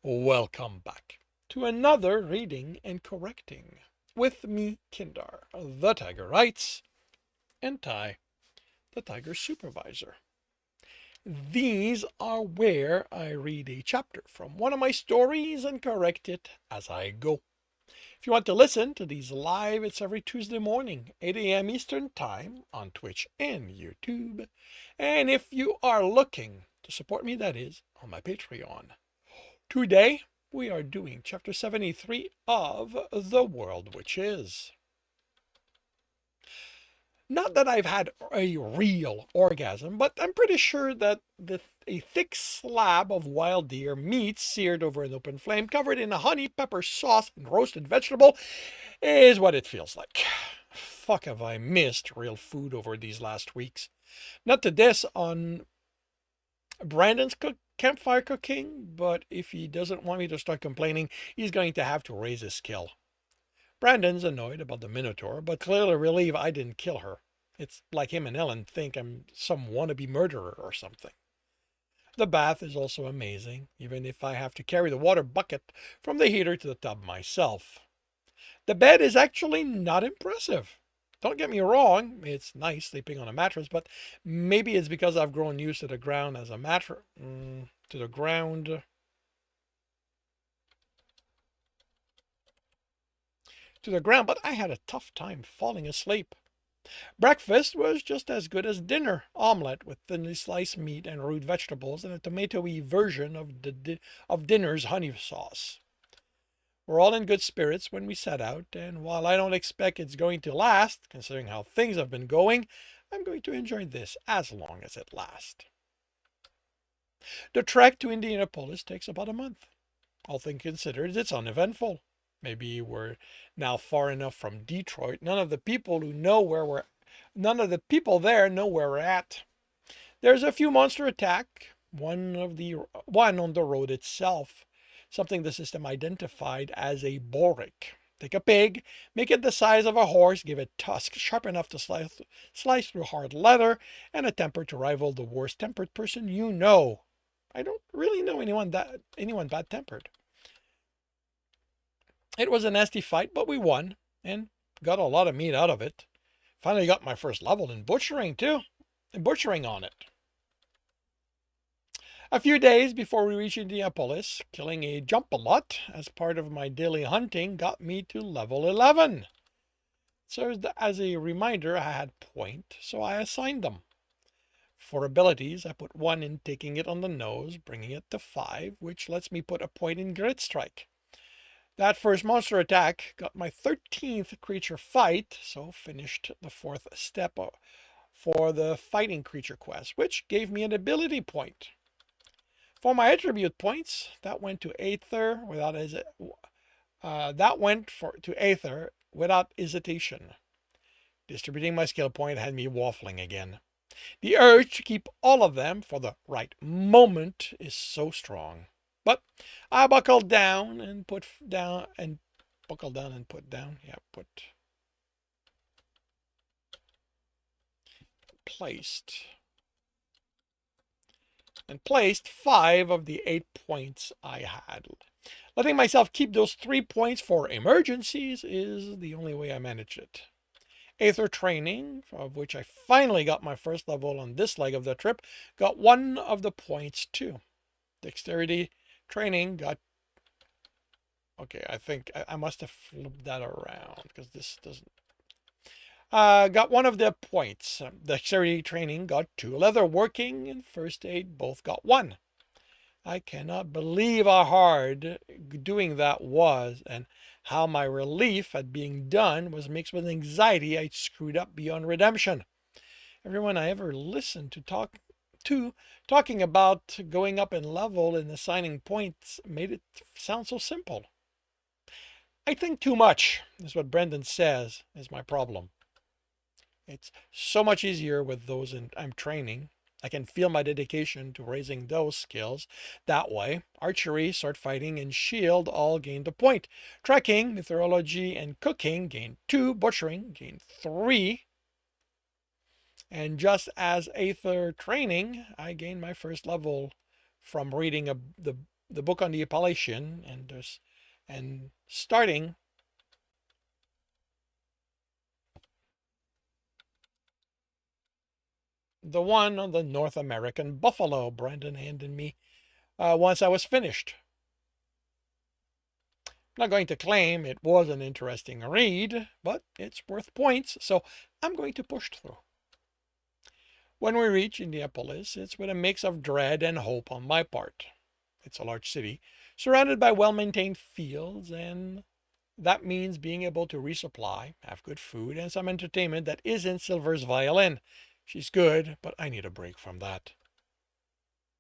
Welcome back to another reading and correcting with me, Kindar, the Tiger Writes, and Ty, the Tiger Supervisor. These are where I read a chapter from one of my stories and correct it as I go. If you want to listen to these live, it's every Tuesday morning, 8 a.m. Eastern Time on Twitch and YouTube. And if you are looking to support me, that is, on my Patreon. Today, we are doing chapter 73 of The World Which Is. Not that I've had a real orgasm, but I'm pretty sure that a thick slab of wild deer meat seared over an open flame covered in a honey pepper sauce and roasted vegetable is what it feels like. Fuck, have I missed real food over these last weeks. Not to diss on Brandon's campfire cooking, but if he doesn't want me to start complaining, he's going to have to raise his skill. Brandon's annoyed about the Minotaur, but clearly relieved I didn't kill her. It's like him and Ellen think I'm some wannabe murderer or something. The bath is also amazing, even if I have to carry the water bucket from the heater to the tub myself. The bed is actually not impressive. Don't get me wrong, it's nice sleeping on a mattress, but maybe it's because I've grown used to the ground as a mattress. To the ground. To the ground, but I had a tough time falling asleep. Breakfast was just as good as dinner. Omelette with thinly sliced meat and root vegetables and a tomatoey version of dinner's honey sauce. We're all in good spirits when we set out, and while I don't expect it's going to last, considering how things have been going, I'm going to enjoy this as long as it lasts. The trek to Indianapolis takes about a month. All things considered, it's uneventful. Maybe we're now far enough from Detroit. None of the people there know where we're at. There's a few monster attack. One on the road itself. Something the system identified as a boric. Take a pig, make it the size of a horse, give it tusks sharp enough to slice through hard leather, and a temper to rival the worst tempered person you know. I don't really know anyone bad tempered. It was a nasty fight, but we won and got a lot of meat out of it. Finally got my first level in butchering too. And butchering on it. A few days before we reached Indianapolis, killing a jump-a-lot as part of my daily hunting got me to level 11. So as a reminder, I had point, so I assigned them. For abilities, I put 1 in taking it on the nose, bringing it to 5, which lets me put a point in Grit Strike. That first monster attack got my 13th creature fight, so finished the 4th step for the fighting creature quest, which gave me an ability point. For my attribute points, that went to Aether without hesitation. Distributing my skill point had me waffling again. The urge to keep all of them for the right moment is so strong. But I buckled down and put down. Yeah, placed. And placed 5 of the 8 points I had. Letting myself keep those 3 points for emergencies is the only way I managed it. Aether training, of which I finally got my first level on this leg of the trip, got 1 of the points too. Dexterity training got... Okay, I think I must have flipped that around because this doesn't... got 1 of the points. Dexterity training got 2. Leatherworking and first aid both got 1. I cannot believe how hard doing that was, and how my relief at being done was mixed with anxiety I'd screwed up beyond redemption. Everyone I ever listened to talking about going up in level and assigning points made it sound so simple. I think too much, is what Brendan says is my problem. It's so much easier with those I'm training. I can feel my dedication to raising those skills. That way, archery, sword fighting, and shield all gained a point. Trekking, meteorology, and cooking gained 2. Butchering gained 3. And just as Aether training, I gained my first level from reading the the book on the Appalachian, and starting the one on the North American buffalo Brandon handed me once I was finished. I'm not going to claim it was an interesting read, but it's worth points, so I'm going to push through. When we reach Indianapolis, it's with a mix of dread and hope on my part. It's a large city, surrounded by well-maintained fields, and that means being able to resupply, have good food, and some entertainment that isn't Silver's violin. She's good, but I need a break from that.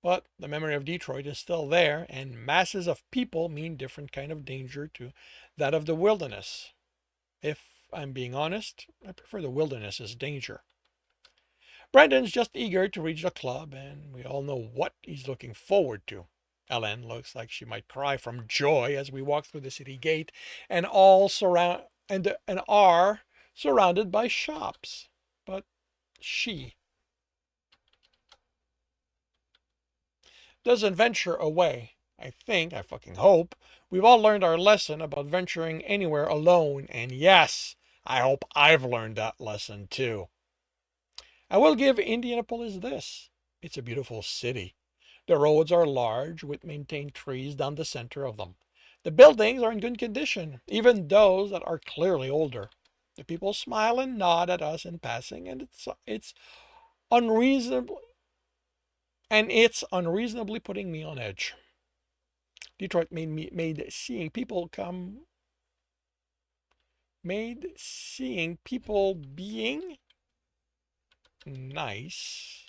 But the memory of Detroit is still there, and masses of people mean different kind of danger to that of the wilderness. If I'm being honest, I prefer the wilderness's danger. Brandon's just eager to reach the club, and we all know what he's looking forward to. Ellen looks like she might cry from joy as we walk through the city gate and are surrounded by shops. But she doesn't venture away. I fucking hope, we've all learned our lesson about venturing anywhere alone, and yes, I hope I've learned that lesson too. I will give Indianapolis this. It's a beautiful city. The roads are large with maintained trees down the center of them. The buildings are in good condition, even those that are clearly older. The people smile and nod at us in passing, and it's unreasonable it's unreasonably putting me on edge. Detroit made seeing people being nice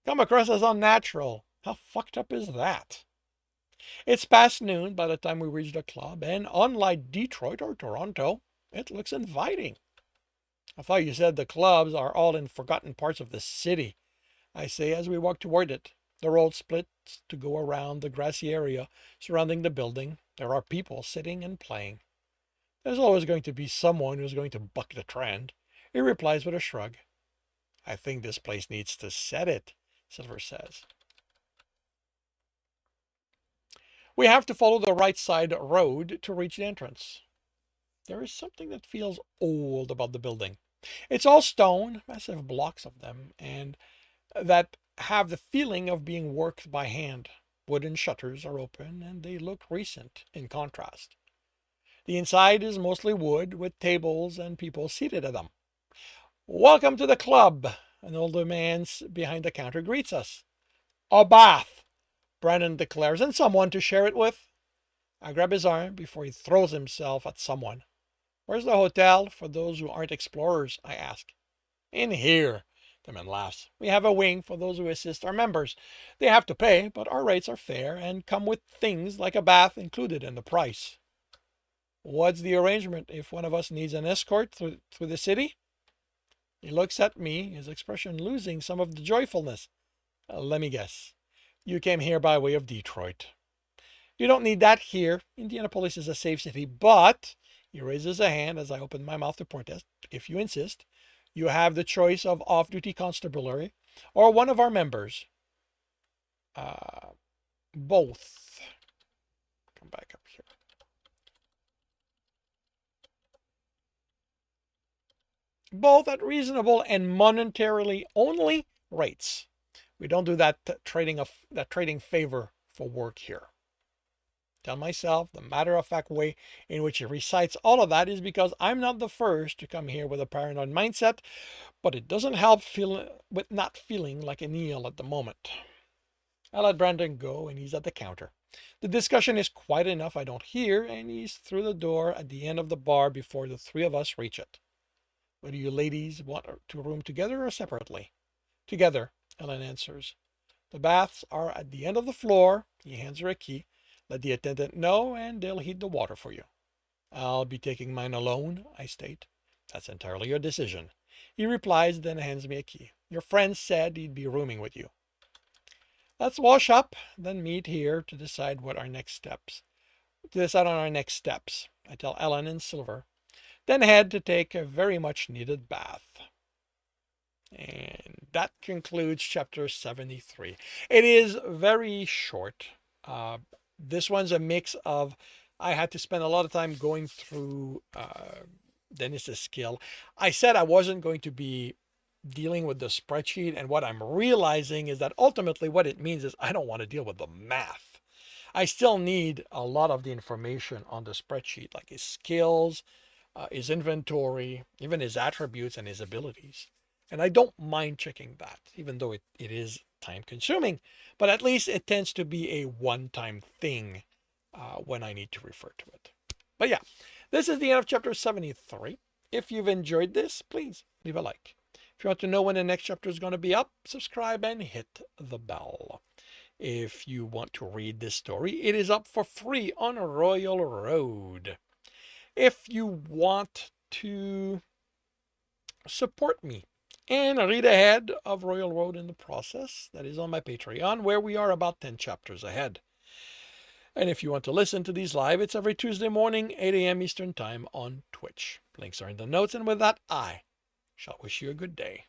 come across as unnatural. How fucked up is that? It's past noon by the time we reach the club, and unlike Detroit or Toronto, it looks inviting. I thought you said the clubs are all in forgotten parts of the city, I say as we walk toward it. The road splits to go around the grassy area surrounding the building. There are people sitting and playing. There's always going to be someone who's going to buck the trend. He replies with a shrug. I think this place needs to set it, Silver says. We have to follow the right side road to reach the entrance. There is something that feels old about the building. It's all stone, massive blocks of them, and that have the feeling of being worked by hand. Wooden shutters are open, and they look recent in contrast. The inside is mostly wood, with tables and people seated at them. Welcome to the club, an older man behind the counter greets us. A bath, Brandon declares, and someone to share it with. I grab his arm before he throws himself at someone. Where's the hotel for those who aren't explorers? I ask. In here, the man laughs. We have a wing for those who assist our members. They have to pay, but our rates are fair and come with things like a bath included in the price. What's the arrangement if one of us needs an escort through the city? He looks at me, his expression losing some of the joyfulness. Let me guess. You came here by way of Detroit. You don't need that here. Indianapolis is a safe city, but he raises a hand as I open my mouth to protest. If you insist, you have the choice of off-duty constabulary or one of our members. Both. Come back up here. Both at reasonable and monetarily only rates. We don't do that trading favor for work here. Tell myself the matter-of-fact way in which he recites all of that is because I'm not the first to come here with a paranoid mindset, but it doesn't help with not feeling like an eel at the moment. I let Brandon go, and he's at the counter. The discussion is quiet enough I don't hear, and he's through the door at the end of the bar before the three of us reach it. What do you ladies want to room together or separately? Together, Ellen answers. The baths are at the end of the floor. He hands her a key. Let the attendant know, and they'll heat the water for you. I'll be taking mine alone, I state. That's entirely your decision. He replies, then hands me a key. Your friend said he'd be rooming with you. Let's wash up, then meet here to decide on our next steps. I tell Ellen and Silver, then head to take a very much needed bath. And that concludes chapter 73. It is very short. This one's a mix of I had to spend a lot of time going through Dennis's skill. I said I wasn't going to be dealing with the spreadsheet, and what I'm realizing is that ultimately what it means is I don't want to deal with the math. I still need a lot of the information on the spreadsheet, like his skills, his inventory, even his attributes and his abilities. And I don't mind checking that, even though it is time consuming, but at least it tends to be a one time thing when I need to refer to it. But yeah, this is the end of chapter 73. If you've enjoyed this, please leave a like. If you want to know when the next chapter is going to be up, subscribe and hit the bell. If you want to read this story, it is up for free on Royal Road. If you want to support me and read ahead of Royal Road in the process, that is on my Patreon, where we are about 10 chapters ahead. And if you want to listen to these live, it's every Tuesday morning, 8 a.m. Eastern Time on Twitch. Links are in the notes, and with that, I shall wish you a good day.